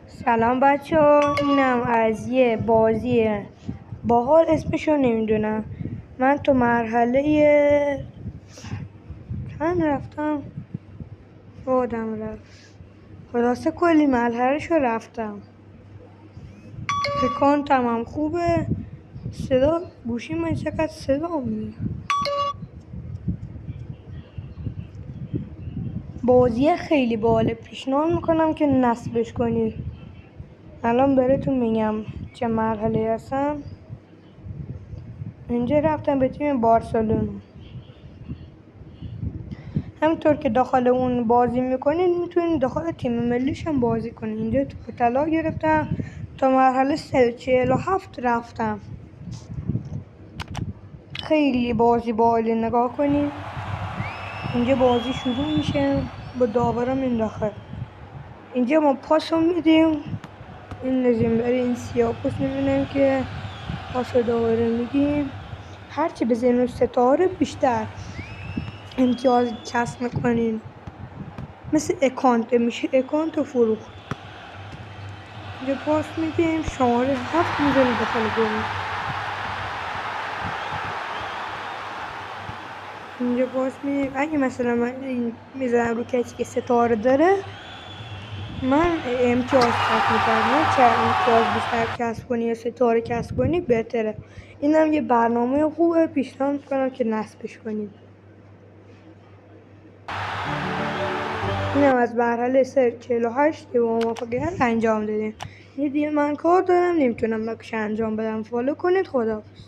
سلام بچه ها، اینم از یه بازی باحال اسمشو نمیدونم. من تو مرحله چند رفتم؟ یادم رفت. خلاصه کلی مرحلهشو رفتم. اکانتم هم خوبه. صدا گوشی من چقدر صدا میده. بازی خیلی باحاله، پیشنهاد میکنم که نصبش کنید. الان براتون میگم چه مرحله هستم. اینجا رفتم به تیم بارسلونا. همینطور که داخل اون بازی میکنید میتونید داخل تیم ملیش هم بازی کنید. اینجا توپ طلا گرفتم، تا مرحله 47 رفتم. خیلی بازی باحاله، نگاه کنید. اینجا بازی شروع میشه با داورا این داخل. اینجا ما پاسو میدیم، این لازم برای این سیاپوس میبینم که پاسو داوره میدیم. هرچی بزنیم ستاره بیشتر امتیاز کسب میکنین. مثل اکانت میشه، اکانت و فروخت. اینجا پاس میدیم، شماره 7 میزنیم داخل گل. اینجا پاس میدیم، اگه مثلا من میزنم رو کسی که ستاره داره، من امتیاز کسب میکنم. چه امتیاز بیشتر کسب کنی یا ستاره کسب کنی بهتره. اینم یه برنامه خوبه، پیشنهاد میکنم که نصبش کنید. اینم از مرحله 48 که با موفقیت انجام دادیم. یه دیگه من کار دارم، نمیتونم نقشه انجام بدم. فالو کنید. خداحافظ.